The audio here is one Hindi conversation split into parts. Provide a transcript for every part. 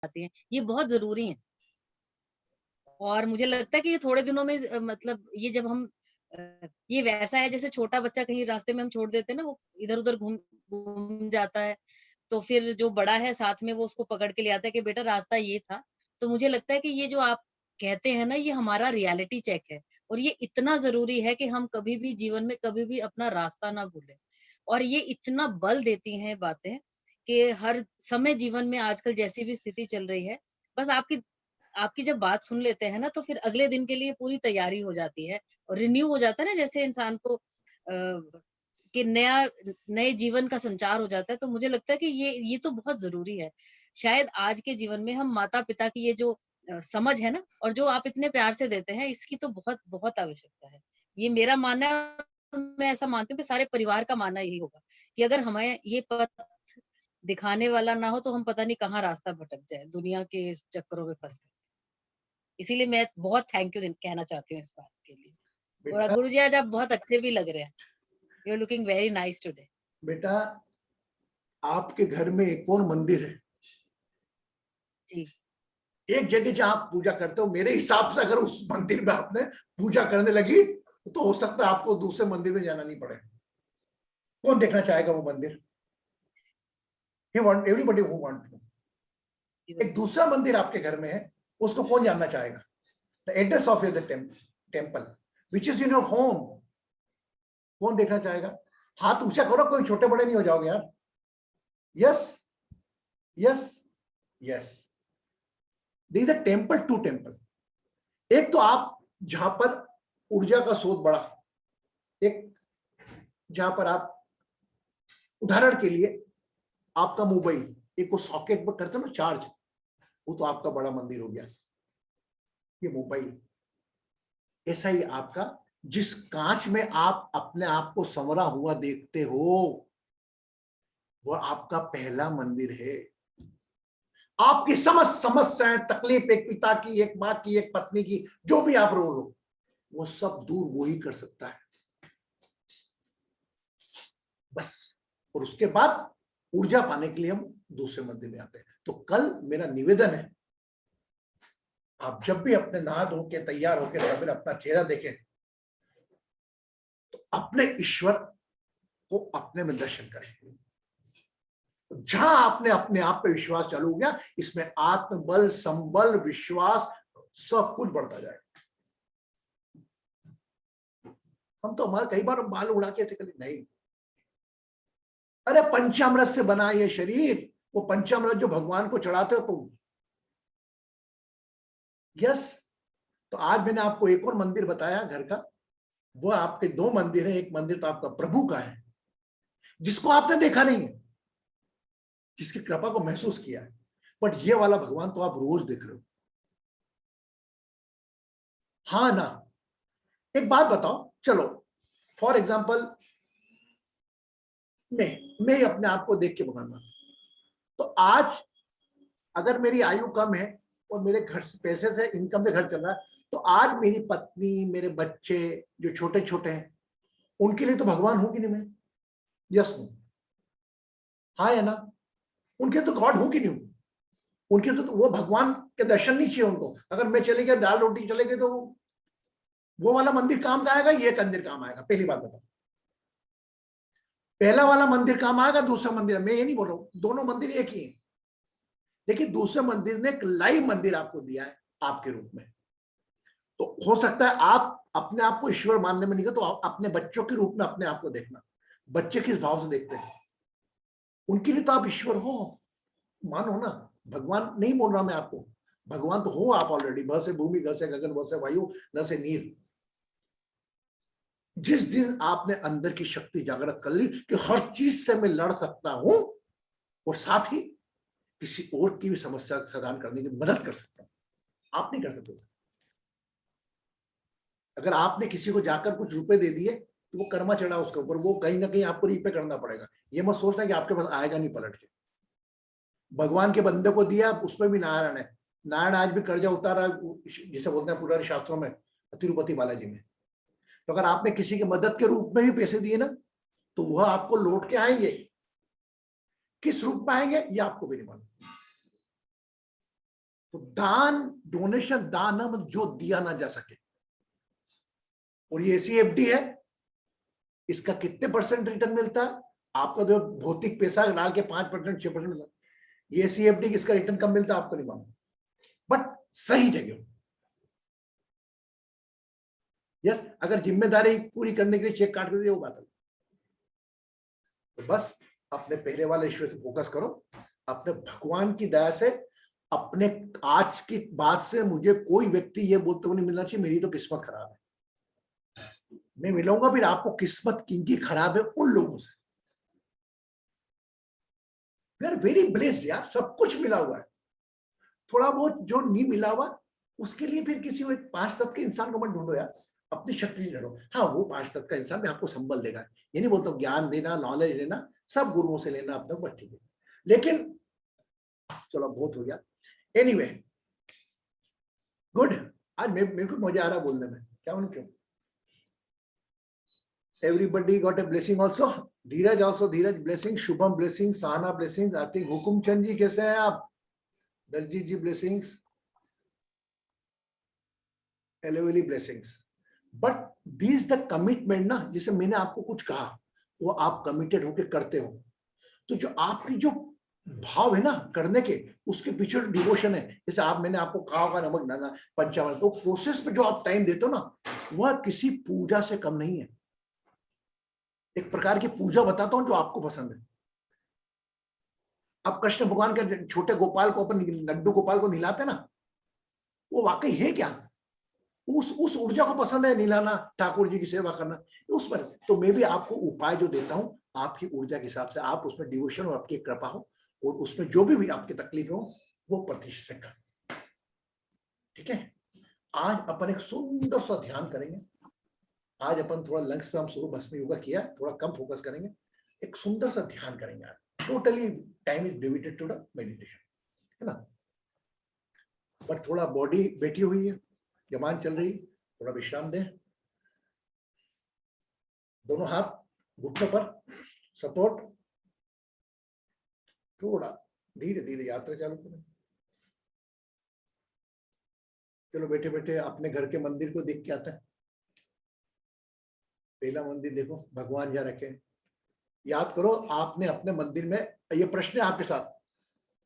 आती हैं, ये बहुत ज़रूरी हैं। और मुझे लगता है कि ये थोड़े दिनों में मतलब ये जब हम ये वैसा है जैसे छोटा बच्चा कहीं रास्ते में हम छोड़ देते हैं ना, वो इधर-उधर घूम घूम जाता है, तो फिर जो बड़ा है साथ में वो उसको पकड़ के ले आता है कि बेटा रास्ता ये था। तो मुझे लगता है कि ये जो आप कहते हैं ना, ये हमारा रियलिटी चेक है और ये इतना ज़रूरी है कि हम कभी भी जीवन में कभी भी अपना रास्ता ना भूलें। और ये इतना बल देती हैं बातें कि हर समय जीवन में आजकल जैसी भी स्थिति चल रही है, बस आपकी आपकी जब बात सुन लेते हैं ना, तो फिर अगले दिन के लिए पूरी तैयारी हो जाती है और रिन्यू हो जाता है ना, जैसे इंसान को कि नए जीवन का संचार हो जाता है। तो मुझे लगता है कि ये तो बहुत ज़रूरी है। शायद आज के जीवन में हम माता-पिता की ये जो समझ है ना और जो आप इतने प्यार से देते हैं, इसकी तो बहुत बहुत आवश्यकता है। ये मेरा मानना है, मैं ऐसा मानती हूँ कि सारे परिवार का मानना यही होगा कि अगर हमें ये पथ दिखाने वाला ना हो, तो हम पता नहीं कहाँ रास्ता भटक जाएँ, दुनिया के इस चक्करों में फँस के। इसीलिए मैं बहुत थैंक यू कहना चाहती हूँ इस बात के लिए। और बेटा, गुरुजी आज आप बहुत अच्छे भी लग रहे हैं। You are looking very nice today. बेटा, आपके घर में एक और मंदिर है। जी, एक जगह जहां आप पूजा करते हो, मेरे हिसाब से अगर उस मंदिर में आपने पूजा करने लगी तो हो सकता है आपको दूसरे मंदिर में जाना नहीं पड़े। कौन देखना चाहेगा वो मंदिर? He want everybody who want to. जी एक बताइए। दूसरा मंदिर आपके घर में है, उसको कौन जानना चाहेगा? The address of your temple which is in your home. कौन देखना चाहेगा? हाथ ऊंचा करो, कोई छोटे बड़े नहीं हो जाओगे यार। Yes, yes, yes. This is a temple to temple. एक तो आप जहां पर ऊर्जा का स्रोत बड़ा, एक जहां पर आप उदाहरण के लिए आपका मोबाइल एक वो सॉकेट पर करते हो ना चार्ज, वो तो आपका बड़ा मंदिर हो गया। ये मोबाइल ऐसा ही आपका, जिस कांच में आप अपने आप को संवरा हुआ देखते हो, वो आपका पहला मंदिर है। आपकी समस्त समस्याएं, तकलीफ, एक पिता की, एक माँ की, एक पत्नी की, जो भी आप रो लो, वो सब दूर वो ही कर सकता है, बस। और उसके बाद ऊर्जा पाने के लिए हम दूसरे मंदिर में आते हैं। तो कल मेरा निवेदन है, आप जब भी अपने नहा धो के तैयार होकर सवेरे अपना चेहरा देखें, तो अपने ईश्वर को अपने में दर्शन करें। जहां आपने अपने आप पे विश्वास चालू हो गया, इसमें आत्मबल, संबल, विश्वास सब कुछ बढ़ता जाएगा। हम तो हमारे कई बार बाल उड़ा के ऐसे कर नहीं, अरे पंचामृत से बना ये शरीर, वो पंचामृत जो भगवान को चढ़ाते हो तुम। यस। तो आज मैंने आपको एक और मंदिर बताया घर का, वो आपके दो मंदिर है। एक मंदिर तो आपका प्रभु का है, जिसको आपने देखा नहीं है, जिसकी कृपा को महसूस किया है, बट ये वाला भगवान तो आप रोज देख रहे हो। हाँ ना? एक बात बताओ, चलो फॉर एग्जाम्पल मैं ही अपने आप को देख के बताऊंगा, तो आज अगर मेरी आयु कम है और मेरे घर से पैसे से इनकम से घर चल रहा है, तो आज मेरी पत्नी, मेरे बच्चे जो छोटे छोटे हैं, उनके लिए तो भगवान हूं कि नहीं मैं? यस हूं। हाँ या ना? उनके तो गॉड हूं कि नहीं हूं? उनके तो वो भगवान के दर्शन नहीं चाहिए उनको। अगर मैं चले गया, दाल रोटी चले गए, तो वो वाला मंदिर काम का आएगा, ये मंदिर काम आएगा? पहली बात बताओ। पहला वाला मंदिर काम आएगा, दूसरा मंदिर, मैं ये नहीं बोल रहा हूं दोनों मंदिर एक ही है, लेकिन दूसरे मंदिर ने एक लाइव मंदिर आपको दिया है आपके रूप में। तो हो सकता है आप अपने आप को ईश्वर मानने में नहीं हो, तो अपने बच्चों के रूप में अपने आप को देखना। बच्चे किस भाव से देखते हैं, उनके लिए तो आप ईश्वर हो, मानो ना। भगवान नहीं बोल रहा मैं आपको, भगवान तो हो आप ऑलरेडी। भ से भूमि, ग से गगन, व से वायु, न से नीर। जिस दिन आपने अंदर की शक्ति जागृत कर ली कि हर चीज से मैं लड़ सकता हूं और साथ ही किसी और की भी समस्या का समाधान करने की मदद कर सकता हूं, आप नहीं कर सकते। अगर आपने किसी को जाकर कुछ रुपए दे दिए, तो वो कर्मा चढ़ा उसके ऊपर, वो कहीं ना कहीं आपको रीपे करना पड़ेगा। ये मत सोचना कि आपके पास आएगा नहीं पलट के। भगवान के बंदे को दिया, उसमें भी नारायण है। नारायण आज भी कर्जा उतारा, जिसे बोलते हैं पुराने शास्त्रों में, तिरुपति बालाजी में। तो अगर आपने किसी की मदद के रूप में भी पैसे दिए ना, तो वह आपको लौट के आएंगे। किस रूप में आएंगे ये आपको भी नहीं मालूम। तो दान, डोनेशन, दान जो दिया ना जा सके, और ये CFD है, इसका कितने परसेंट रिटर्न मिलता है? आपका जो भौतिक पैसा डाल के 5%, 6%, ये CFD किसका रिटर्न कम मिलता है आपको नहीं मालूम, बट सही जगह। यस, अगर जिम्मेदारी पूरी करने के लिए चेक काट कर दिया वो बात है। तो बस अपने पहले वाले ईश्वर से फोकस करो, अपने भगवान की दया से, अपने आज की बात से मुझे कोई व्यक्ति ये बोलते हुए नहीं मिलना चाहिए मेरी तो किस्मत खराब है। मैं मिलूंगा फिर आपको किस्मत किनकी खराब है उन लोगों से। वी आर वेरी ब्लेस्ड यार, सब कुछ मिला हुआ है। थोड़ा बहुत जो नहीं मिला हुआ उसके लिए फिर किसी को एक 5 तत्व के इंसान को मत ढूंढो यार, अपनी शक्ति से लड़ो। हाँ, वो 5 तत्व का इंसान भी आपको संबल देगा, ये नहीं बोलता ज्ञान देना, नॉलेज लेना, सब गुरुओं से लेना अपने ऊपर, ठीक है। लेकिन चलो बहुत हो गया। Anyway, good. आज मेरे को मजा आ रहा बोलने में, क्या बोलूं क्यों। Everybody got a blessing also, Dheeraj also, Dheeraj blessing, Shubham blessing, Sahana blessing, आती हुकुम चंद जी कैसे हैं आप, Daljeet ji blessings, a lovely blessings. But this the commitment ना, जिसे मैंने आपको कुछ कहा वो आप कमिटेड होकर करते हो, तो जो आपकी जो भाव है ना करने के, उसके पीछे डिवोशन है। जैसे आप, मैंने आपको कहा होगा नमक डालना, पंचामृत, तो प्रोसेस पे जो आप टाइम देते हो ना, वह किसी पूजा से कम नहीं है। एक प्रकार की पूजा बताता हूं जो आपको पसंद है। अब कृष्ण भगवान के छोटे गोपाल को, अपन लड्डू गोपाल को नहलाते ना, वो वाकई है क्या? उस ऊर्जा को पसंद है नहलाना, ठाकुर जी की सेवा करना, उस पर। तो मैं भी आपको उपाय जो देता हूं आपकी ऊर्जा के हिसाब से, आप उसमें डिवोशन और आपकी कृपा हो, और उसमें जो भी आपकी तकलीफ हो वो प्रतिष्ठित कर। ठीक है, आज अपन एक सुंदर सा ध्यान करेंगे। आज अपन थोड़ा लंग्स पे हम शुरू भस्म योगा किया, थोड़ा कम फोकस करेंगे, एक सुंदर सा ध्यान करेंगे आज। Totally time is devoted to the meditation, है ना। पर थोड़ा बॉडी बैठी हुई है, जमान चल रही, थोड़ा विश्राम दें। दोनों हाथ घुटनों पर, सपोर्ट, थोड़ा धीरे धीरे यात्रा चालू करें। चलो बैठे बैठे अपने घर के मंदिर को देख के आता है। पहला मंदिर देखो, भगवान जहाँ रखे। याद करो आपने अपने मंदिर में, ये प्रश्न है आपके साथ,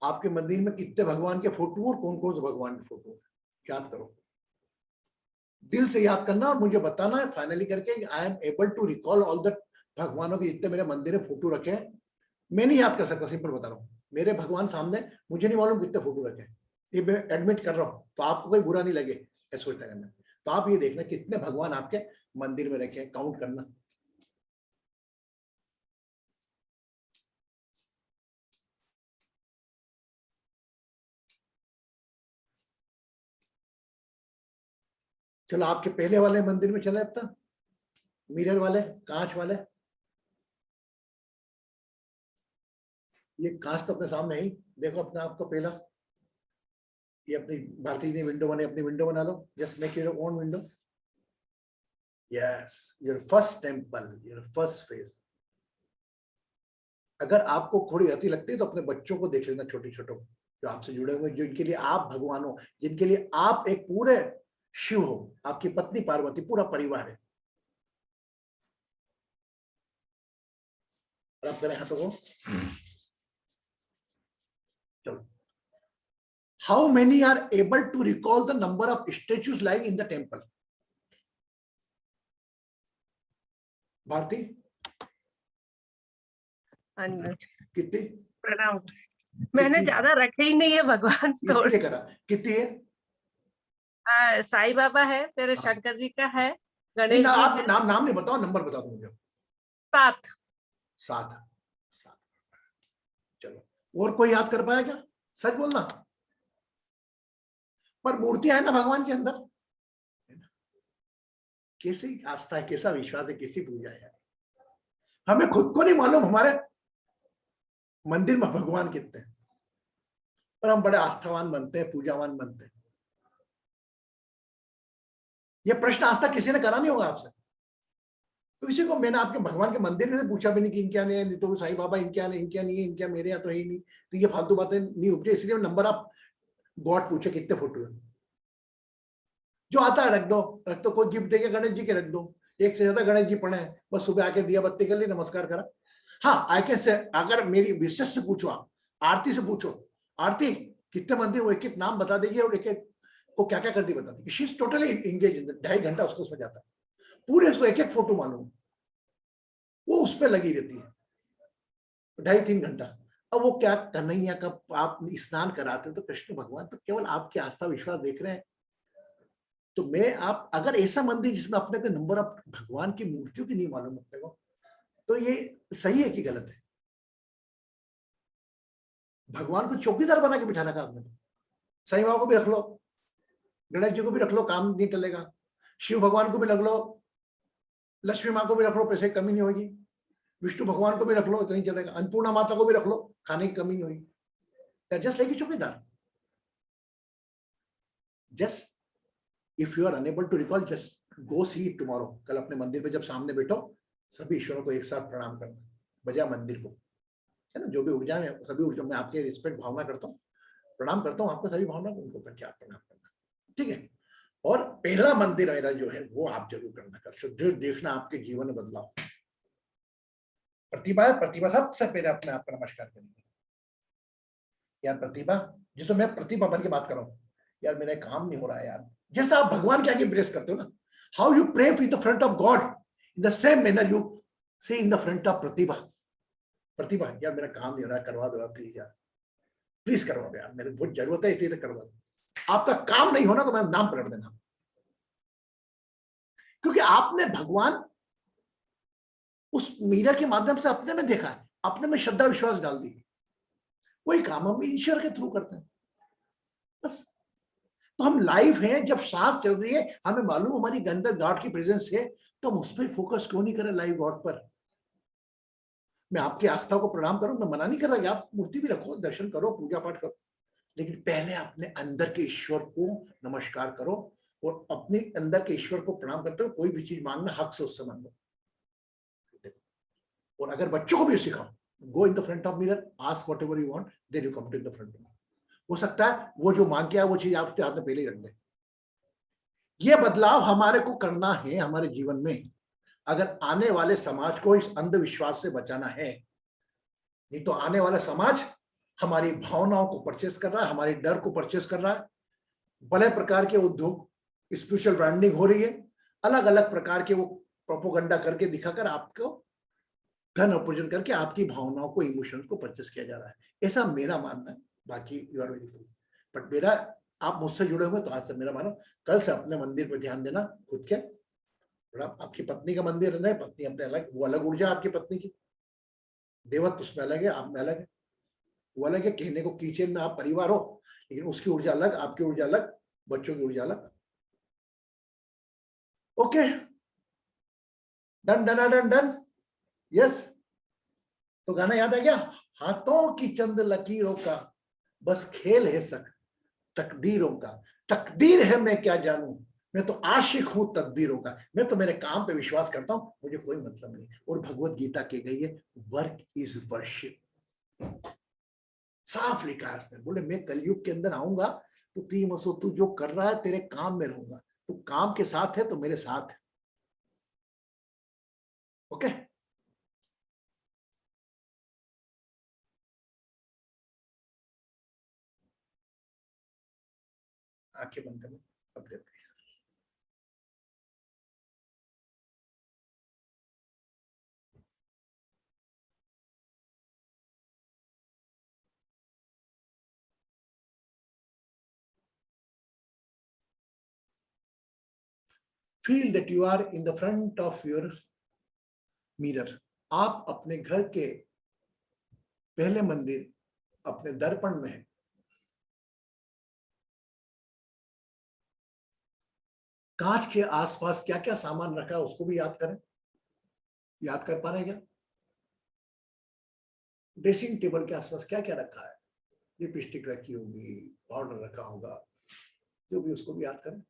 आपके मंदिर में कितने भगवान के फोटो और कौन कौन से भगवान के फोटो, याद करो, दिल से याद करना और मुझे बताना है फाइनली करके, I am able to recall all the भगवानों के जितने मेरे मंदिर में फोटो रखे हैं। मैं नहीं याद कर सकता, सिंपल बता रहा हूँ, मेरे भगवान सामने, मुझे नहीं मालूम कितने फोटो रखे हैं, ये मैं एडमिट कर रहा हूँ, तो आपको कोई बुरा नहीं लगे ऐसा सोचना करना। तो आप ये देखना कितने भगवान आपके मंदिर में रखे हैं, काउंट करना। चलो आपके पहले वाले मंदिर में चले, अब तक मिरर वाले, कांच वाले, ये कांच तो अपने सामने ही देखो अपने आप को पहला। ये अपनी भारतीय ने विंडो बने, अपनी विंडो बना लो, just make your own window. Yes, your first temple, your first phase. अगर आपको थोड़ी अति लगती है तो अपने बच्चों को देख लेना, छोटे छोटे जो आपसे जुड़े हुए, जिनके लिए आप भगवान हो, जिनके लिए आप एक पूरे शिव हो, आपकी पत्नी पार्वती, पूरा परिवार है। और आप करें हाथों को, चलो। How many are able to recall the number of statues lying in the temple? Bharti कितनी? प्रणाम। मैंने ज्यादा रखे ही नहीं है भगवान, तो इसलिए करा। कितनी है? साईं बाबा है, तेरे शंकर जी का है, गणेश जी आप है। नाम नहीं बताओ, नंबर बता दो मुझे। 7। 7। चलो, और कोई याद कर पाया क्या? सच बोलना। पर मूर्तियां है ना भगवान के अंदर, कैसी आस्था है, कैसा विश्वास है, कैसी पूजा है। हमें खुद को नहीं मालूम हमारे मंदिर में भगवान कितने हैं, और हम बड़े आस्थावान बनते हैं, पूजावान बनते हैं। यह प्रश्न आज तक किसी ने करा नहीं होगा आपसे, तो इसी को मैंने आपके भगवान के मंदिर में पूछा भी नहीं कि इनके नहीं है, तो साईं बाबा इनके नहीं है, इनके मेरे यहाँ तो है ही नहीं, तो ये फालतू बातें नहीं उपजे। इसलिए नंबर आप गॉड पूछे कितने फोटो है, जो आता है रख दो, कोई गिफ्ट देके गणेश जी के रख दो, एक से ज्यादा गणेश जी पड़े हैं, बस सुबह आके दिया बत्ती कर ली, नमस्कार करा। हाँ, आई कैन से, अगर मेरी विशेष से पूछो, आप आरती से पूछो, आरती कितने मंदिर, वो एक एक नाम बता देगी और एक एक को क्या क्या करती बता देगी। She is totally engage in, 2.5 घंटा उसको उसमें जाता है, पूरे उसको एक एक फोटो मालूम, वो उस पर लगी रहती है 2.5-3 घंटा। अब वो क्या, कन्हैया का आप स्नान कराते हो तो कृष्ण भगवान तो केवल आपकी आस्था विश्वास देख रहे हैं। तो मैं, आप अगर ऐसा मंदिर जिसमें अपने को नंबर ऑफ भगवान की मूर्तियों की नहीं मालूम अपने को, तो ये सही है कि गलत है? भगवान को चौकीदार बना के बिठाना का आपने, साईं बाबा को भी रख लो, गणेश जी को भी रख लो, काम नहीं टलेगा, शिव भगवान को भी रख लो, लक्ष्मी माँ को भी रख लो, पैसे की कमी नहीं होगी, विष्णु भगवान को भी रख लो, तो नहीं चलेगा, अन्नपूर्णा माता को भी रख लो, खाने की कमी नहीं होगी। जस्ट लाइक चौकीदार, just if you are unable to recall, just go see it tomorrow. कल अपने मंदिर पे जब सामने बैठो, सभी ईश्वरों को एक साथ प्रणाम करना, बजा मंदिर को, है ना, जो भी ऊर्जा है, सभी ऊर्जा में आपके रिस्पेक्ट भावना करता हूँ, प्रणाम करता हूँ आपको, सभी भावना को उनको करके आप प्रणाम करना, ठीक है। और पहला मंदिर मेरा जो है वो आप जरूर करना, कर जो देखना आपके जीवन में बदलाव। प्रतिभा है, प्रतिभा सबसे पहले अपने आप का नमस्कार करेंगे, यार प्रतिभा, जिसको मैं प्रतिभा बन के बात कर रहा हूँ, यार मेरा काम नहीं हो रहा है यार, जैसा आप भगवान के आगे प्रेस करते हो ना, how you pray in the front of God, in the same manner you say in the front of Pratibha. Pratibha, यार मेरा काम नहीं हो रहा है, करवा दो यार प्लीज, यार प्लीज करवा दो यार, मेरी बहुत जरूरत है, इसलिए करवा दो। आपका काम नहीं होना तो मेरा नाम पकड़ देना, क्योंकि आपने भगवान उस मिरर के माध्यम से अपने में देखा है, अपने में श्रद्धा विश्वास डाल दी, वही काम हम ईश्वर के थ्रू करते हैं बस। तो हम लाइव हैं, जब सांस चल रही है, हमें मालूम हमारी अंदर गॉड की प्रेजेंस है, तो हम उस पर फोकस क्यों नहीं करें, लाइव गॉड पर। मैं आपकी आस्था को प्रणाम करूं, मैं मना नहीं कर रहा कि आप मूर्ति भी रखो, दर्शन करो, पूजा पाठ करो, लेकिन पहले अपने अंदर के ईश्वर को नमस्कार करो, और अपने अंदर के ईश्वर को प्रणाम करते हो, कोई भी चीज मांगना हक से उससे मांगो। और अगर बच्चों को भी सिखाओ, go in the front of mirror, ask whatever you want, then you come to in the front. हो सकता है वो जो मांग के आया वो चीज आपके हाथ में पहले ही रख दे। ये बदलाव हमारे को करना है हमारे जीवन में, अगर आने वाले समाज को इस अंधविश्वास से बचाना है। नहीं तो आने वाला समाज हमारी भावनाओं को परचेस कर रहा है, हमारे डर को परचेस कर रहा है, बड़े प्रकार के उद्योग, स्पिरिचुअल ब्रांडिंग हो रही है, अलग अलग प्रकार के वो प्रोपोगंडा करके दिखाकर आपको धन अर्जन करके आपकी भावनाओं को, इमोशंस को परचेस किया जा रहा है, ऐसा मेरा मानना है। बाकी you are very free, but मेरा, आप मुझसे जुड़े हुए तो आज से मेरा मानो, कल से अपने मंदिर पर ध्यान देना खुद के। आपकी पत्नी का मंदिर है, पत्नी अपने अलग, वो अलग ऊर्जा आपकी पत्नी की, देवत्व उसमें अलग है, आप में अलग है, वो अलग है। कहने को किचन में आप परिवार हो, लेकिन उसकी ऊर्जा अलग, आपकी ऊर्जा अलग, बच्चों की ऊर्जा अलग। Okay, done done done done, yes. तो गाना याद आ गया, हाथों की चंद लकीरों का बस खेल है सक तकदीरों का, तकदीर है मैं क्या जानूं, मैं तो आशिक हूं तकदीरों का, मैं तो मेरे काम पे विश्वास करता हूं, मुझे कोई मतलब नहीं। और भगवत गीता कह गई है, वर्क इज वर्शिप, साफ लिखा है उसने। बोले मैं कलयुग के अंदर आऊंगा तो तू जो कर रहा है तेरे काम में रहूंगा, तू काम के साथ है तो मेरे साथ है। ओके, आंखें बंद कर लो, अब देखते हैं। Feel that you are in the front of your mirror. आप अपने घर के पहले मंदिर, अपने दर्पण में है। कांच के आसपास क्या क्या सामान रखा है उसको भी याद करें, याद कर पा रहे हैं क्या? ड्रेसिंग टेबल के आसपास क्या क्या रखा है, लिपस्टिक रखी होगी, पाउडर रखा होगा, जो भी, उसको भी याद करें।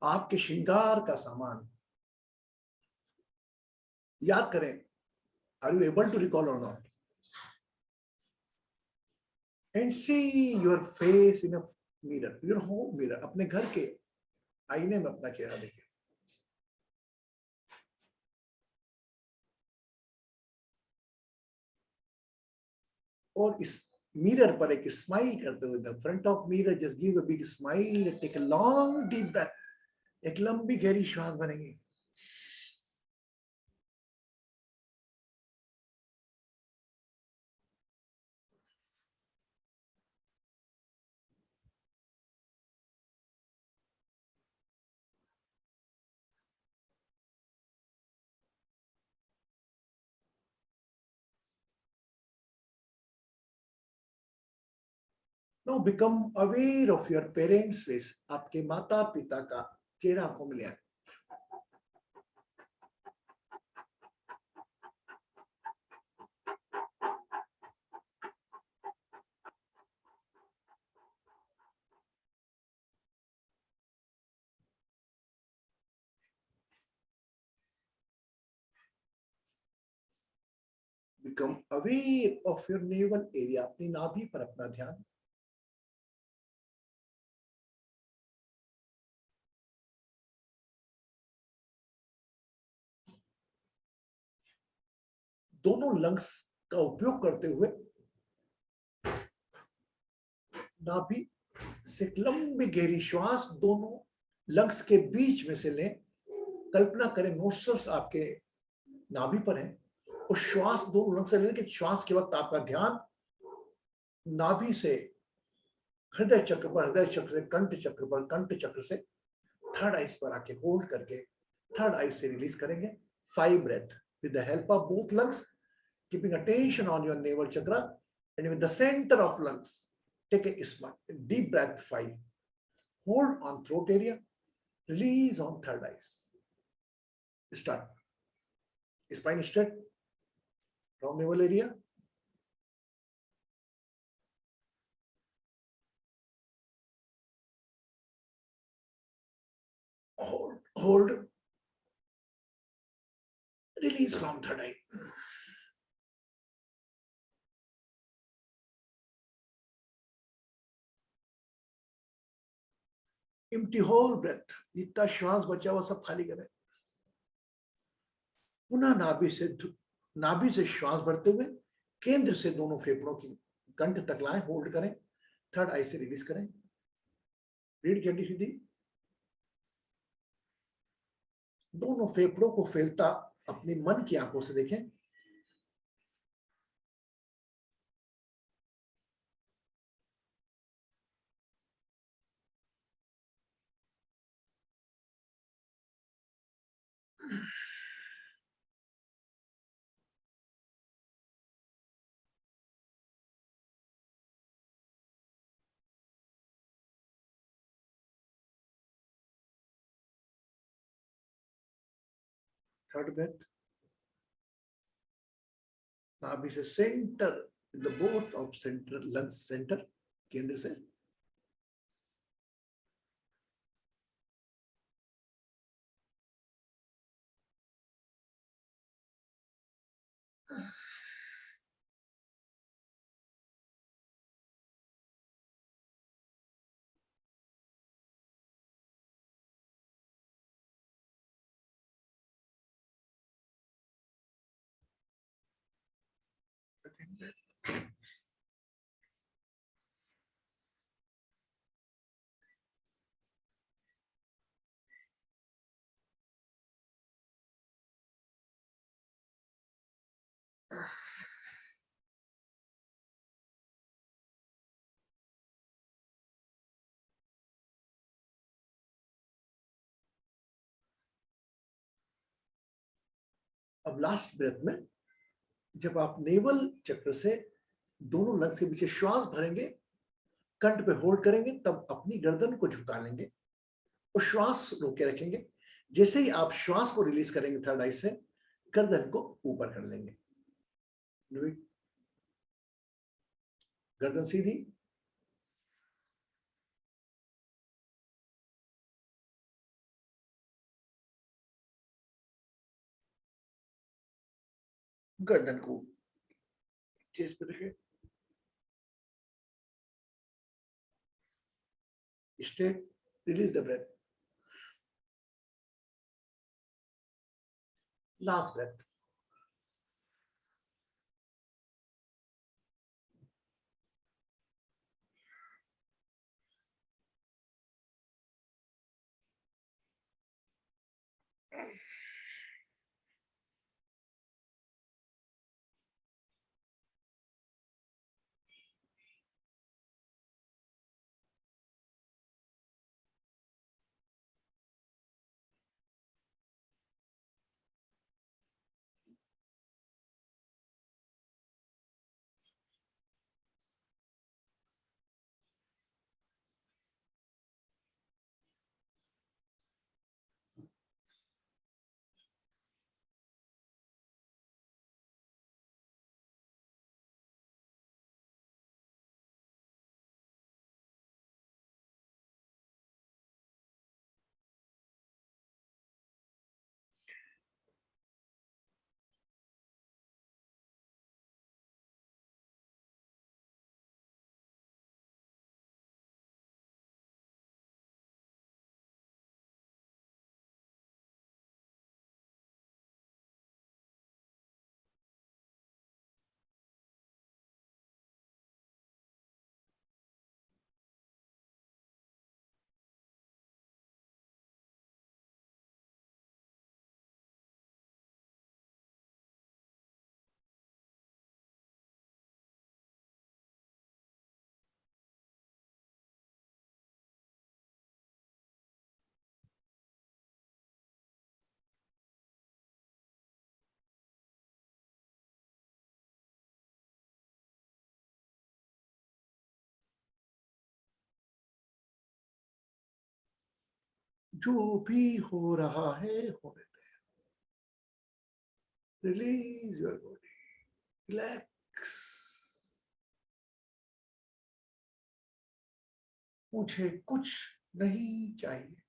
आपके श्रृंगार का सामान याद करें, Are you able to recall or not? And see your face in a mirror, your home mirror. अपने घर के आईने में अपना चेहरा देखिए. और इस मिरर पर एक स्माइल करते हुए, the front of mirror just give a big smile, take a long deep breath. एक लंबी गहरी श्वास बनेगी. Now become aware of your parents' face. आपके माता पिता का चेहरा को मिले. Become aware of your navel area. अपनी नाभि पर अपना ध्यान. दोनों लंग्स का उपयोग करते हुए नाभि से लंबी गहरी श्वास दोनों लंग्स के बीच में से लें. कल्पना करें नोस्ट्रल्स आपके नाभि पर हैं और श्वास दोनों लंग्स से लेने के श्वास के वक्त आपका ध्यान नाभि से हृदय चक्र पर, हृदय चक्र से कंठ चक्र पर, कंठ चक्र से थर्ड आइस पर आके होल्ड करके थर्ड आइस से रिलीज करेंगे. 5 breath with the help of both lungs, keeping attention on your navel chakra, and with the center of lungs take a small deep breath. 5. Hold on throat area, release on third eyes. Start. Spine straight from navel area. Hold, release from third eye. Empty whole breath. जितना श्वास बचा हुआ सब खाली करें. पुनः नाभि से श्वास भरते हुए केंद्र से दोनों फेफड़ों की कंठ तक लाएं, होल्ड करें, थर्ड आई से रिलीज करें. रीढ़ की हड्डी सीधी. दोनों फेफड़ों को फैलता अपनी मन की आंखों से देखें. Third breath. नाभि से centre, the both of centre, lungs centre, केंद्र से. अब लास्ट ब्रेथ में जब आप नेवल चक्र से दोनों लंग्स के पीछे श्वास भरेंगे, कंठ पे होल्ड करेंगे, तब अपनी गर्दन को झुका लेंगे और श्वास रोके रखेंगे. जैसे ही आप श्वास को रिलीज करेंगे थर्ड आई से, गर्दन को ऊपर कर लेंगे. गर्दन सीधी. गर्दन को चेस्ट पे रखें, straight, release the breath, last breath. जो भी हो रहा है होने दे, रिलीज योर बॉडी, रिलैक्स। मुझे कुछ नहीं चाहिए।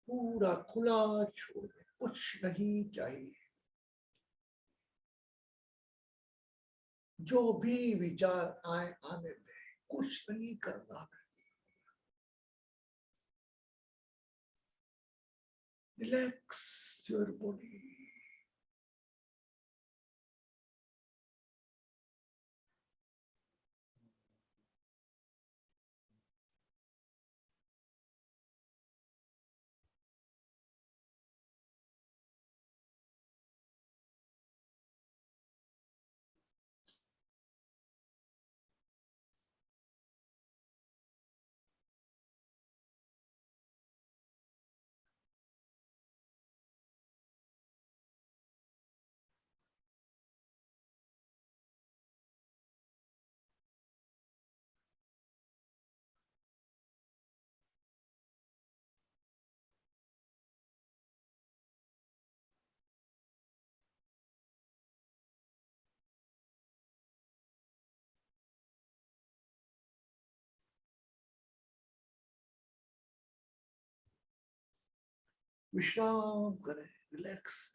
पूरा खुला छोड़, कुछ नहीं चाहिए। जो भी विचार आए आने दे, कुछ नहीं करना। रिलैक्स योर बॉडी, विश्राम करें, रिलैक्स।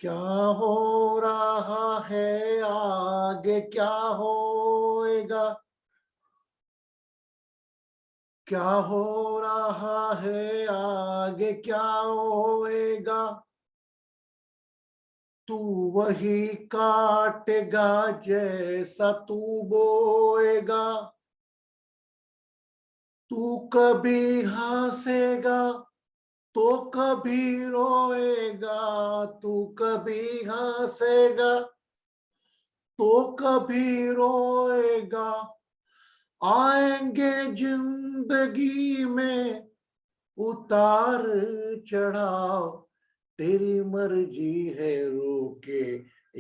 क्या हो रहा है आगे क्या होएगा, क्या हो रहा है आगे क्या होएगा, तू वही काटेगा जैसा तू बोएगा, तू कभी हंसेगा तो कभी रोएगा, तू कभी हंसेगा तो कभी रोएगा, आएंगे जिंदगी में उतार चढ़ाव, तेरी मर्जी है रोके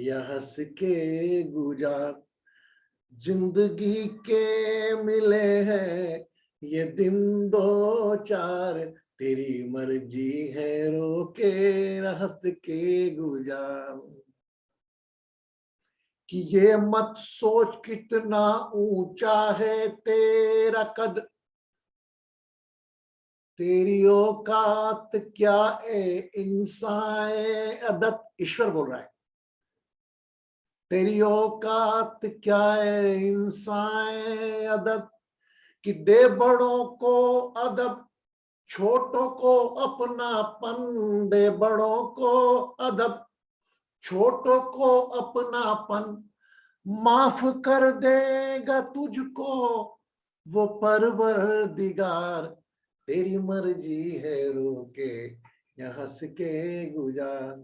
या हंस के गुजार, जिंदगी के मिले हैं ये दिन दो चार, तेरी मर्जी है रोके या हंस के गुजार, कि ये मत सोच कितना ऊंचा है तेरा कद, तेरी औकात क्या है इंसान अदत, ईश्वर बोल रहा है, तेरी औकात क्या है इंसान अदब, कि दे बड़ों को अदब छोटों को अपनापन, दे बड़ों को अदब छोटों को अपनापन, माफ कर देगा तुझको वो परवरदिगार, तेरी मर्जी है रोके या हंस के गुजार,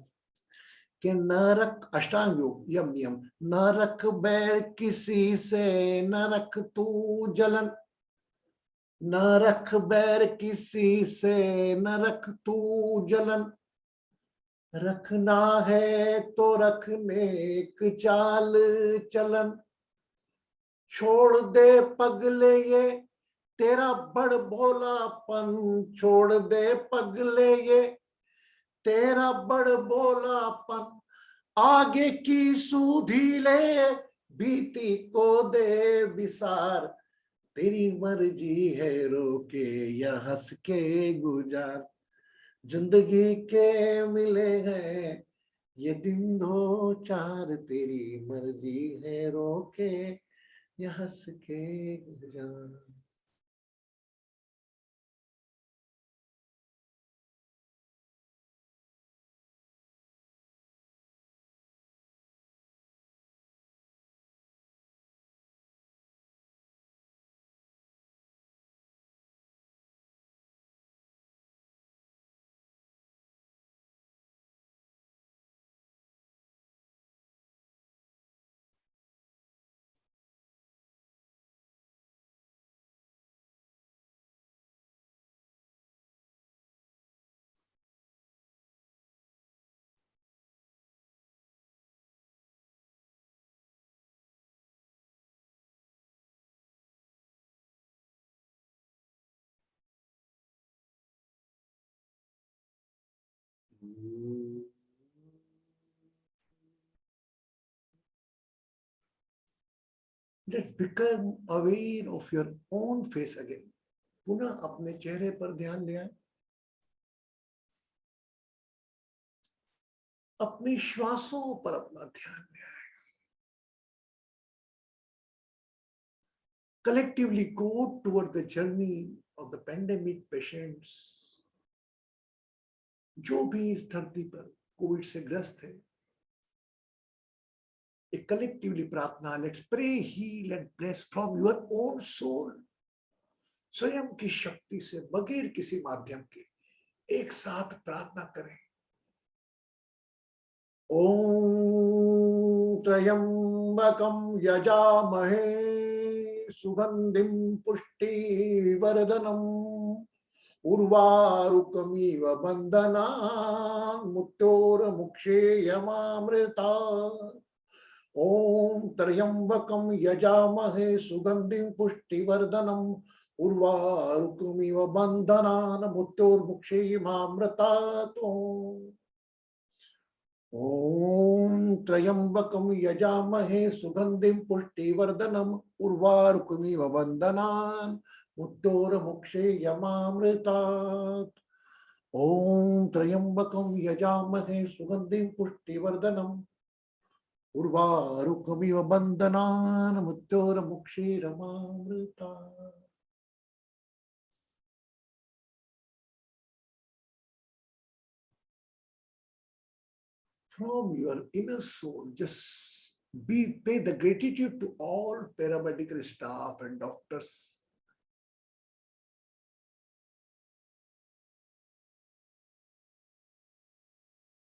कि न रख अष्टांग योग यम नियम, न रख बैर किसी से, न रख तू जलन, न रख बैर किसी से, न रख तू जलन, रखना है तो रखने एक चाल चलन, छोड़ दे पगले ये तेरा बड़ भोलापन, छोड़ दे पगले ये तेरा बड़ भोलापन, आगे की सूधी ले बीती को दे विसार, तेरी मर्जी है रोके या हंस के गुजार, जिंदगी के मिले हैं ये दिन दो चार, तेरी मर्जी है रोके या हंस के गुजार। Just become aware of your own face again. पुनः अपने चेहरे पर ध्यान दें, अपनी श्वासों पर अपना ध्यान दें। collectively go toward the journey of the pandemic patients. जो भी इस धरती पर कोविड से ग्रस्त है, एक collectively प्रार्थना, let's pray, heal and bless from your own soul. स्वयं की शक्ति से बगैर किसी माध्यम के एक साथ प्रार्थना करें। ओम त्र्यंबकं यजामहे सुगंधिं पुष्टिवर्धनम् उर्वारुकमिव बन्धनान् मृत्योर्मुक्षेयमामृतात्। ओम त्र्यंबकं यजामहे सुगंधिं पुष्टिवर्धनम् उर्वारुकमिव बन्धनान् मृत्योर्मुक्षेयमामृतात्। ओम त्र्यंबकं यजामहे सुगंधिं पुष्टिवर्धनम् उर्वारुकमिव बन्धनान् मृत्योर्मुक्षेयमामृतात्। ओम त्र्यंबकं यजामहे सुगंधिं पुष्टिवर्धनम् उर्वारुकमिव बन्धनान् मृत्योर्मुक्षेयमामृतात्। From your inner soul, just pay the gratitude to all paramedical staff and doctors.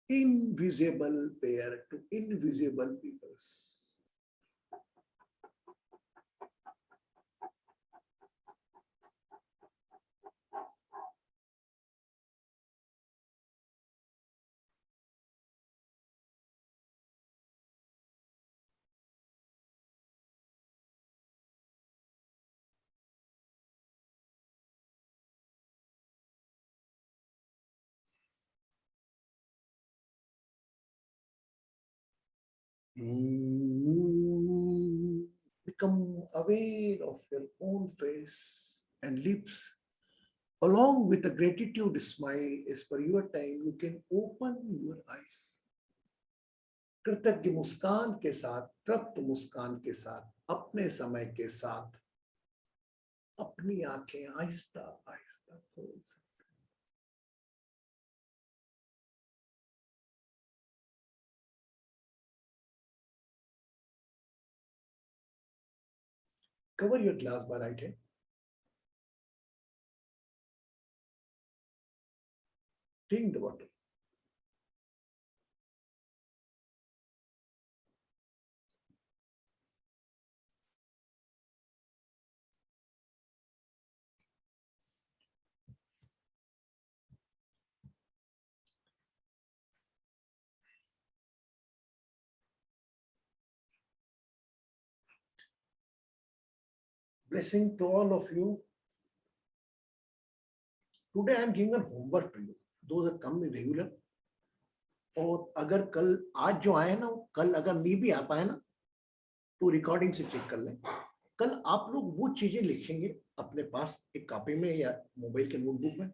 Invisible pair to invisible peoples. Become aware of your own face and lips. Along with a gratitude smile, as per your time, you can open your eyes. कृतज्ञ मुस्कान के साथ, तृप्त मुस्कान के साथ, अपने समय के साथ अपनी आंखें आहिस्ता आहिस्ता खोल सकते। Cover your glass by right hand. Drink the water. Blessing to all of you. Today I am giving a homework to you. Those that come regular. और अगर कल आज जो आए ना, कल अगर नहीं भी आ पाए ना, तो रिकॉर्डिंग से चेक कर लें। कल आप लोग वो चीजें लिखेंगे अपने पास एक कॉपी में या मोबाइल के नोटबुक में,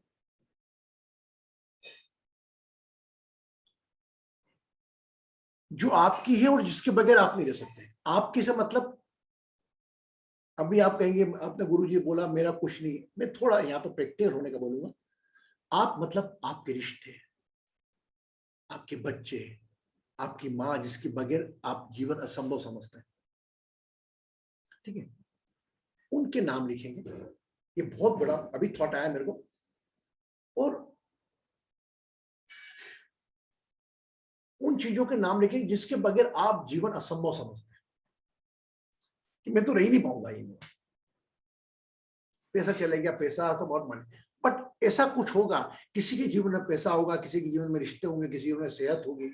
जो आपकी है और जिसके बगैर आप नहीं रह सकते। आपकी से मतलब, अभी आप कहेंगे आपने गुरुजी बोला मेरा कुछ नहीं, मैं थोड़ा यहाँ पे प्रैक्टिकल होने का बोलूंगा। आप मतलब आपके रिश्ते, आपके बच्चे, आपकी माँ जिसके बगैर आप जीवन असंभव समझते हैं, ठीक है, उनके नाम लिखेंगे। ये बहुत बड़ा अभी थॉट आया मेरे को। और उन चीजों के नाम लिखेंगे जिसके बगैर आप जीवन असंभव समझते हैं कि मैं तो रह ही नहीं पाऊंगा। ये पैसा चले गया, पैसा सब बहुत मन, बट ऐसा कुछ होगा, किसी के जीवन में पैसा होगा, किसी के जीवन में रिश्ते होंगे, किसी के जीवन में सेहत होगी,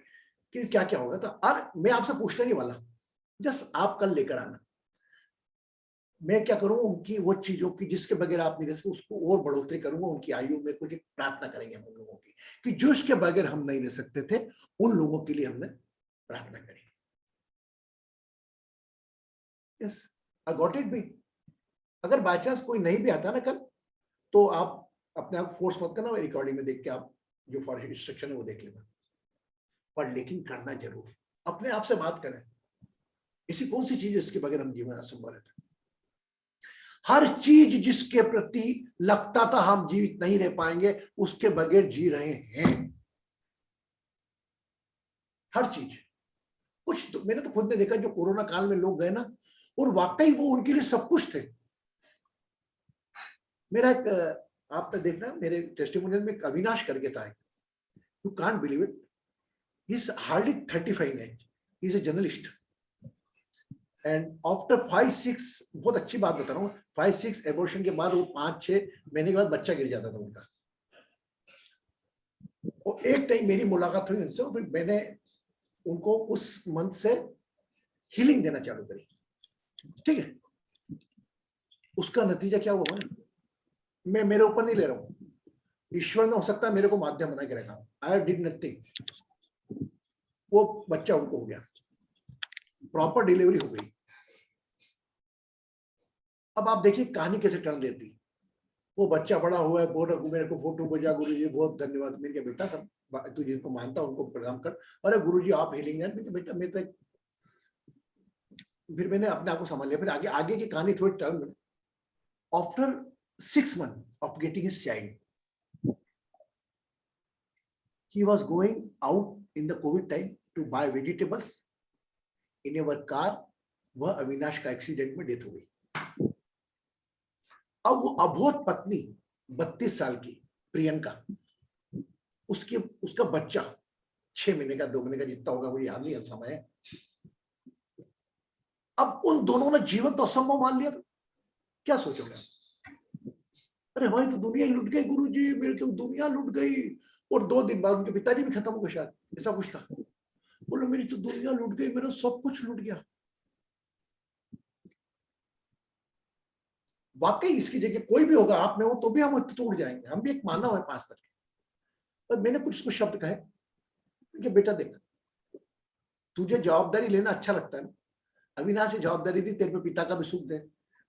कि क्या क्या होगा। तो मैं आपसे पूछने नहीं वाला, जस्ट आप कल लेकर आना। मैं क्या करूंगा, उनकी वो चीजों की जिसके बगैर आप नहीं रह सकते उसको और बढ़ोतरी करूंगा। उनकी आयु में कुछ प्रार्थना करेंगे हम लोगों की, कि जो इसके बगैर हम नहीं रह सकते थे उन लोगों के लिए हमने प्रार्थना करी। यस, आई गॉट इट भी। अगर बाय चांस कोई नहीं भी आता ना कल, तो आप अपने आप फोर्स मत करना, रिकॉर्डिंग में देख के आप जो फॉर इंस्ट्रक्शन है वो देख लेना, पर लेकिन करना जरूर। अपने आप से बात करें, ऐसी कौन सी चीज है इसके बगैर हम जीवन असंभव रहते हैं। हर चीज जिसके प्रति लगता था हम जीवित नहीं रह पाएंगे, उसके बगैर जी रहे हैं। हर चीज। कुछ तो मैंने तो खुद ने देखा, जो कोरोना काल में लोग गए ना, और वाकई वो उनके लिए सब कुछ थे। मेरा एक, आपने देखना मेरे टेस्टिमोनियल में एक अविनाश करके था, you can't believe it, he is hardly 35 in age, he is a journalist, and after 5-6, बहुत अच्छी बात बता रहा हूँ, 5-6 एबॉर्शन के बाद वो 5-6 महीने के बाद बच्चा गिर जाता था उनका। और एक टाइम मेरी मुलाकात हुई उनसे, फिर मैंने उनको उस मंथ से हीलिंग देना चालू करी, ठीक है। उसका नतीजा क्या हुआ ना, मैं मेरे ऊपर नहीं ले रहा हूँ, ईश्वर ने हो सकता है मेरे को माध्यम बना के रखा, आई डिड नथिंग। वो बच्चा उनको हो गया, प्रॉपर डिलीवरी हो गई। अब आप देखिए कहानी कैसे टर्न देती। वो बच्चा बड़ा हुआ है, बोल रहा मेरे को फोटो भेजा, गुरु जी बहुत धन्यवाद। मैंने कहा बेटा सब तू जिनको मानता उनको प्रणाम कर। अरे गुरु जी आप हीलिंग है। बेटा मैं तो, फिर मैंने अपने आप को संभाल लिया। फिर आगे आगे की कहानी थोड़ी turn. After 6 months of getting his child, he was going out in the COVID time to buy vegetables. In our car, वह अविनाश का एक्सीडेंट में डेथ हो गई। अब वो अबोध पत्नी 32 साल की प्रियंका, उसका बच्चा 6 महीने का 2 महीने का जितना होगा मुझे याद नहीं समय है। अब उन दोनों ने जीवन तो असंभव मान लिया। क्या सोचोगे? अरे हमारी तो दुनिया लुट गई गुरु जी, मेरी तो दुनिया लुट गई। और 2 दिन बाद उनके पिताजी भी खत्म हो गए, शायद ऐसा कुछ था। बोलो मेरी तो दुनिया लुट गई, मेरा सब कुछ लुट गया। वाकई इसकी जगह कोई भी होगा, आप में हो तो भी हम टूट जाएंगे। हम भी एक मानव है 5 तक। पर मैंने कुछ उसको शब्द कहे कि बेटा देख, तुझे जवाबदारी लेना अच्छा लगता है ना, अविनाश ने जवाबदारी दी, तेरे पे पिता का भी सुख दे,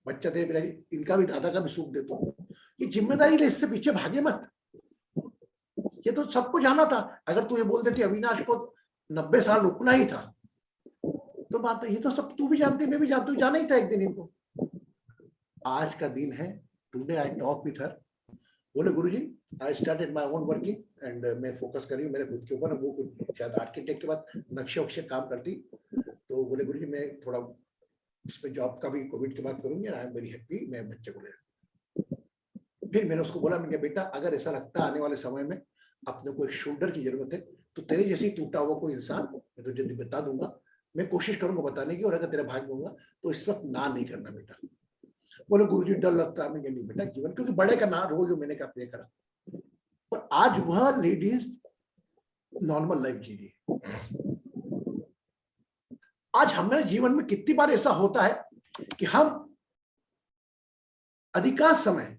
बच्चा तेरे पिताजी इनका भी दादा का भी सुख दे। तो ये जिम्मेदारी ले, इससे पीछे भागे मत। ये तो सबको जाना था। अगर तू ये बोल देती अविनाश को 90 साल रुकना ही था तो बात है, ये तो सब तू भी जानती, मैं भी जानती हूँ, जाना ही था एक दिन इनको। आज का दिन है, today I talk with her. बोले Guruji I started my own working and मैं फोकस कर रही हूँ मेरे खुद के ऊपर। वो कुछ शायद आर्किटेक्ट के बाद नक्शे वक्शे काम करती। तो बोले गुरुजी मैं थोड़ा उसमें जॉब का भी कोविड के बाद करूंगी, आई एम वेरी हैप्पी, मैं बच्चे को ले। फिर मैंने उसको बोला, मैंने बेटा अगर ऐसा लगता आने वाले समय में अपने को एक शोल्डर की जरूरत है तो तेरे जैसे ही टूटा हुआ कोई इंसान मैं तुझे बता दूंगा, मैं कोशिश करूंगा बताने की, और अगर तेरा भाग्य होगा तो इस वक्त ना नहीं करना बेटा। बोले गुरुजी डर लगता है। मैं नहीं बेटा, जीवन क्योंकि बड़े का ना रोल जो मैंने का प्ले करा। और आज वह लेडीज नॉर्मल लाइफ जी रही। आज हमारे जीवन में कितनी बार ऐसा होता है कि हम अधिकांश समय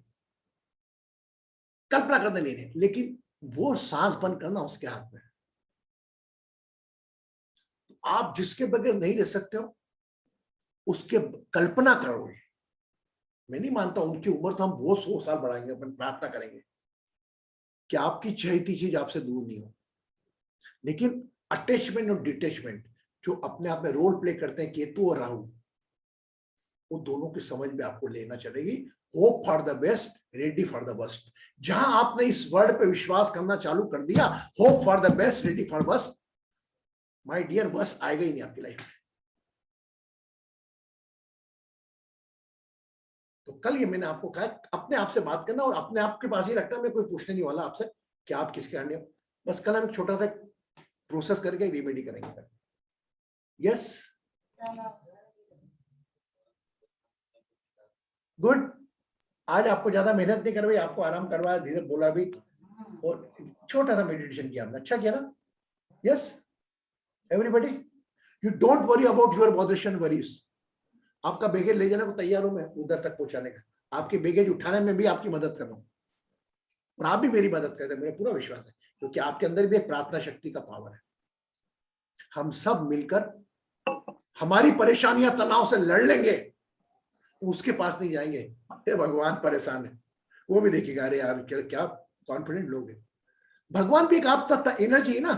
कल्पना करते नहीं रहे, लेकिन वो सांस बंद करना उसके हाथ में है। आप जिसके बगैर नहीं रह सकते हो उसके कल्पना करोगे। मैं नहीं मानता उनकी उम्र तो हम बहुत 100 साल बढ़ाएंगे, अपन प्रार्थना करेंगे कि आपकी चाहती चीज आपसे दूर नहीं हो। लेकिन अटैचमेंट और डिटैचमेंट जो अपने आप में रोल प्ले करते हैं केतु और राहु, वो दोनों की समझ में आपको लेना चलेगी। Hope for the best, ready for the worst. जहां आपने इस वर्ड पे विश्वास करना चालू कर दिया, hope for the best, ready for worst, my dear, worst आएगा ही नहीं आपकी लाइफ में। तो कल ये मैंने आपको कहा अपने आप से बात करना और अपने आप के पास ही रखना। मैं कोई पूछने नहीं वाला आपसे कि आप किसके अंडर हो। बस कल हम एक छोटा सा प्रोसेस करके रेमेडी करेंगे। Yes good. आज आपको ज्यादा मेहनत नहीं करवाई, आपको आराम करवाया, धीरे बोला भी, और छोटा सा मेडिटेशन किया हमने। अच्छा किया ना? Yes everybody, you don't worry about your position worries. आपका बैगेज ले जाने को तैयार हूं मैं, उधर तक पहुंचाने का। आपके बैगेज उठाने में भी आपकी मदद कर रहा हूं और आप भी मेरी मदद करते हैं, मेरा पूरा विश्वास है, क्योंकि आपके अंदर भी एक प्रार्थना शक्ति का पावर है। हम सब मिलकर हमारी परेशानियां तनाव से लड़ लेंगे, उसके पास नहीं जाएंगे। हे भगवान परेशान है, वो भी देखेगा अरे यार क्या कॉन्फिडेंट लोग हैं। भगवान भी एक आप तक एनर्जी है ना,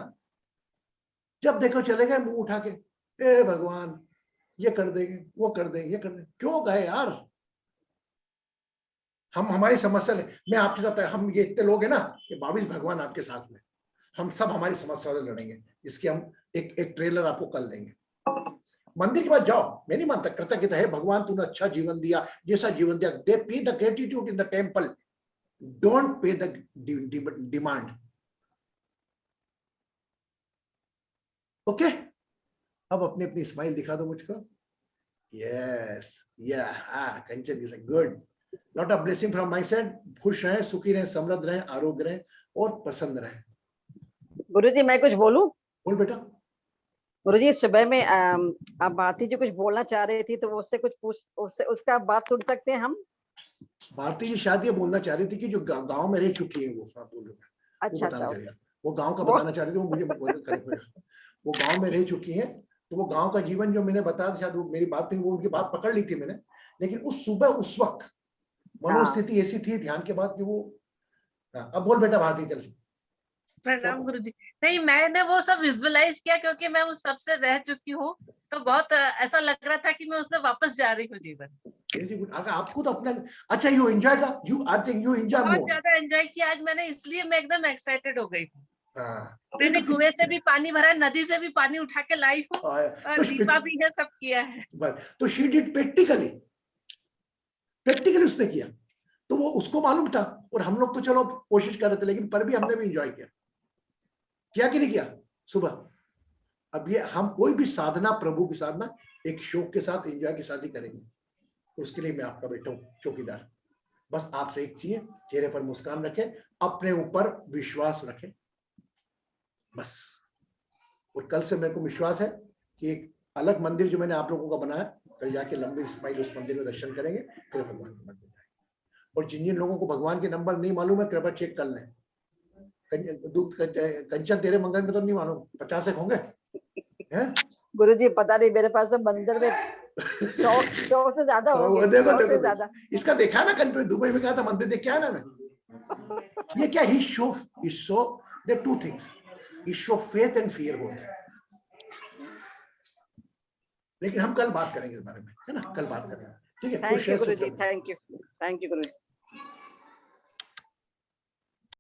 जब देखो चले गए मुंह उठा के, हे भगवान ये कर देंगे वो कर देंगे ये कर देंगे, क्यों गए यार? हम हमारी समस्या मैं आपके साथ, हम ये इतने लोग हैं ना, ये 22 भगवान आपके साथ में, हम सब हमारी समस्या से लड़ेंगे। इसके हम एक ट्रेलर आपको कल देंगे। मंदिर के पास जाओ, मैं नहीं मानता, कृतज्ञता है भगवान तूने अच्छा जीवन दिया, जैसा जीवन दिया, they pay the gratitude in the temple, don't pay the demand. Okay, अब अपनी अपनी स्माइल दिखा दो मुझको। Yes, yeah Kanchan is good, lot of blessing from my side. खुश रहें, सुखी रहें, समृद्ध रहें, आरोग्य रहें और प्रसन्न रहें। गुरुजी मैं कुछ बोलूं? बोल बेटा। गुरुजी सुबह में आप भारती जी कुछ बोलना चाह रही थी, तो वो उससे कुछ पूछ, उससे उसका बात सुन सकते हैं हम? भारती जी शायद ये बोलना चाह रही थी कि जो गांव में रह चुकी है वो, आप बोल रहे हैं। अच्छा, वो गांव का बताना चाह रही थी, वो मुझे वो गांव में रह चुकी है, तो वो गांव का जीवन जो मैंने बताया, शायद वो मेरी बात नहीं, वो उनकी बात पकड़ ली थी मैंने, लेकिन उस सुबह उस वक्त मनोस्थिति ऐसी थी ध्यान के बाद कि वो। अब बोल बेटा भारती, चल। प्रणाम गुरुजी। नहीं, मैंने वो सब विजुअलाइज किया क्योंकि मैं उस सब से रह चुकी हूँ, तो बहुत ऐसा लग रहा था कि मैं उसमें वापस जा रही हूँ जीवन। अगर आपको तो अपना, अच्छा you enjoy the, you I think you enjoy मोर। बहुत ज्यादा एंजॉय किया आज मैंने, इसलिए मैं एकदम एक्साइटेड हो गई थी। मैंने तो कुएं से भी पानी भरा, नदी से भी पानी उठा के लाई हूँ, और दीपा भी है, सब किया है। तो शी डिड प्रैक्टिकली उसने किया, तो वो उसको मालूम था, और हम लोग तो चलो कोशिश कर रहे थे, लेकिन पर भी हमने भी एंजॉय किया कि नहीं किया सुबह। अब ये हम कोई भी साधना, प्रभु की साधना एक शौक के साथ, एंजॉय के साथ ही करेंगे। उसके लिए मैं आपका बेटा हूं, चौकीदार। बस आपसे एक चीज, चेहरे पर मुस्कान रखें, अपने ऊपर विश्वास रखें, बस। और कल से मेरे को विश्वास है कि एक अलग मंदिर जो मैंने आप लोगों का बनाया, कल जाके लंबी स्माइल उस मंदिर में दर्शन करेंगे, फिर भगवान के मंदिर जाएंगे। और जिन जिन लोगों को भगवान के नंबर नहीं मालूम है, कृपया चेक कर लें। कंचन तेरे मंगल में तो नहीं मालूम, 50 एक होंगे हैं? गुरुजी पता नहीं, मेरे पास मंदिर में 100 से ज्यादा होंगे। देखो, इसका देखा ना, कल दुबई में गया था, मंदिर देख के आया ना मैं। ये क्या, he show they two things, he show faith and fear both. लेकिन हम कल बात करेंगे इस बारे में, है ना, कल बात करेंगे, ठीक है। Thank you Guruji, thank you Guruji.